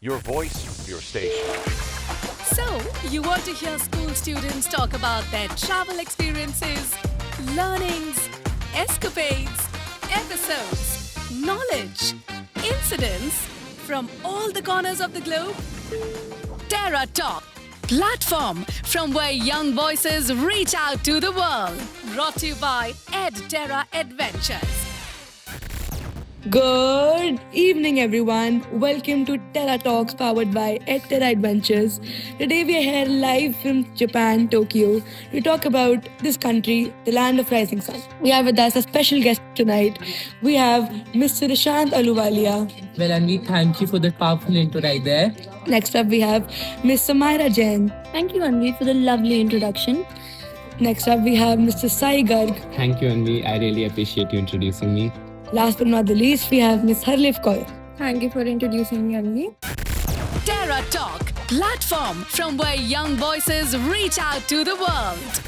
Your voice, your station. So, you want to hear school students talk about their travel experiences, learnings, escapades, episodes, knowledge, incidents from all the corners of the globe? Terra Talk, platform from where young voices reach out to the world. Brought to you by Ed Terra Adventures. Good evening, everyone. Welcome to Terra Talks powered by Terra Adventures. Today we are here live from Japan, Tokyo, to talk about this country, the land of rising sun. We have with us a special guest tonight. We have Mr. Ishant Aluwalia. Well, Anvi, thank you for that powerful intro right there. Next up, we have Ms. Samaira Jain. Thank you, Anvi, for the lovely introduction. Next up, we have Mr. Sai Garg. Thank you, Anvi. I really appreciate you introducing me. Last but not the least, we have Ms. Harleif Kaur. Thank you for introducing me, Anvi. Terra Talk, platform from where young voices reach out to the world.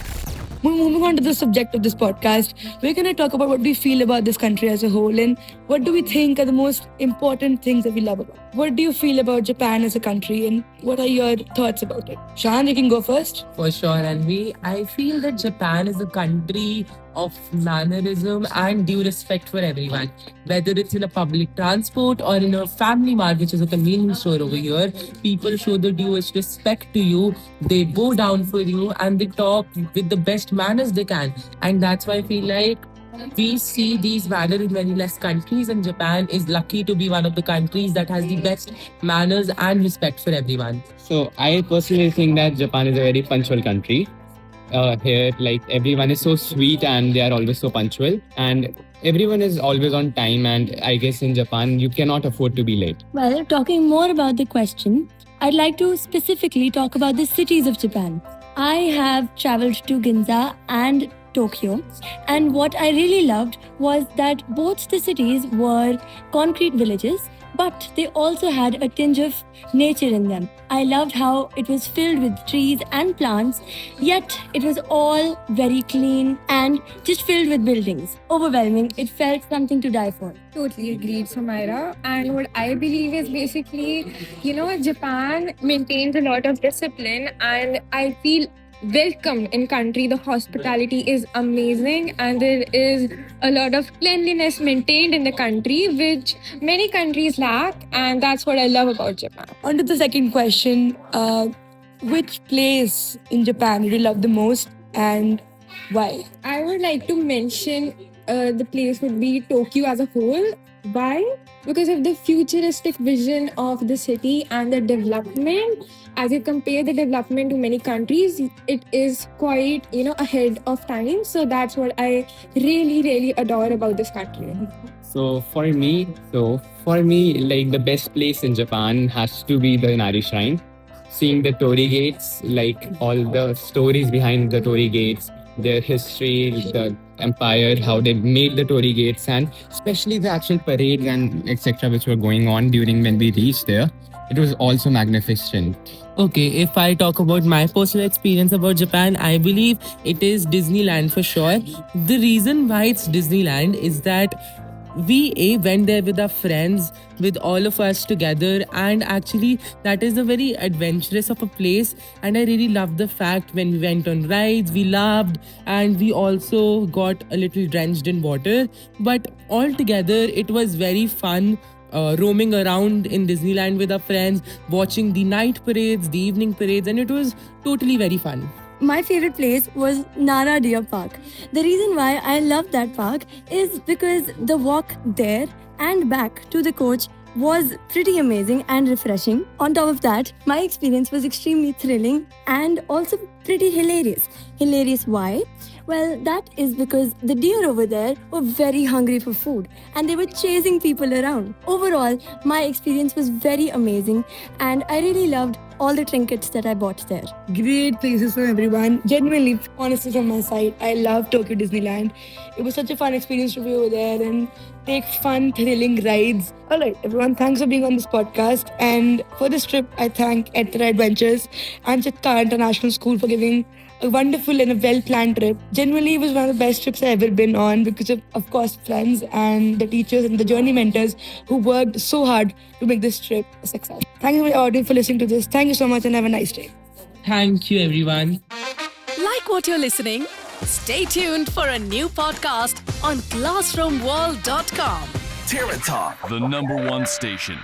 Moving on to the subject of this podcast, we're going to talk about what we feel about this country as a whole and what do we think are the most important things that we love about. What do you feel about Japan as a country and what are your thoughts about it? Shan, you can go first. For sure, Anvi. I feel that Japan is a country of mannerism and due respect for everyone. Whether it's in a public transport or in a family mart, which is a convenience store over here, people show the due respect to you. They bow down for you and they talk with the best manners they can. And that's why I feel like we see these manners in many less countries, and Japan is lucky to be one of the countries that has the best manners and respect for everyone. So, I personally think that Japan is a very punctual country. Here, like, everyone is so sweet and they are always so punctual. And everyone is always on time. And I guess in Japan, you cannot afford to be late. Well, talking more about the question, I'd like to specifically talk about the cities of Japan. I have traveled to Ginza and Tokyo, and what I really loved was that both the cities were concrete villages, but they also had a tinge of nature in them. I loved how it was filled with trees and plants, yet it was all very clean and just filled with buildings. Overwhelming, it felt something to die for. Totally agreed, Sumaira. And what I believe is basically, Japan maintains a lot of discipline, and I feel welcome in country. The hospitality is amazing, and there is a lot of cleanliness maintained in the country, which many countries lack, and that's what I love about Japan. On to the second question. Which place in Japan do you love the most and why? I would like to mention the place would be Tokyo as a whole. Why? Because of the futuristic vision of the city and the development. As you compare the development to many countries, it is quite, ahead of time. So that's what I really, really adore about this country. So for me, like the best place in Japan has to be the Inari Shrine. Seeing the Torii gates, like all the stories behind the Torii gates, their history, the empire, how they made the Torii gates, and especially the actual parades and etc. which were going on during when we reached there. It was also magnificent. Okay, if I talk about my personal experience about Japan, I believe it is Disneyland for sure. The reason why it's Disneyland is that we went there with our friends, with all of us together, and actually that is a very adventurous of a place, and I really loved the fact when we went on rides, we laughed, and we also got a little drenched in water, but altogether it was very fun. Roaming around in Disneyland with our friends, watching the night parades, the evening parades, and it was totally very fun. My favorite place was Nara Deer Park. The reason why I love that park is because the walk there and back to the coach was pretty amazing and refreshing. On top of that, my experience was extremely thrilling and also pretty hilarious. Hilarious why? Well, that is because the deer over there were very hungry for food and they were chasing people around. Overall, my experience was very amazing and I really loved all the trinkets that I bought there. Great places for everyone. Genuinely, honestly, from my side, I love Tokyo Disneyland. It was such a fun experience to be over there and take fun, thrilling rides. All right, everyone, thanks for being on this podcast. And for this trip, I thank Ettera Adventures and Chitka International School for giving a wonderful and a well-planned trip. Generally, it was one of the best trips I've ever been on because of course, friends and the teachers and the journey mentors who worked so hard to make this trip a success. Thank you, my audience, for listening to this. Thank you so much and have a nice day. Thank you, everyone. Like what you're listening? Stay tuned for a new podcast on classroomworld.com. Terra Talk, the #1 station.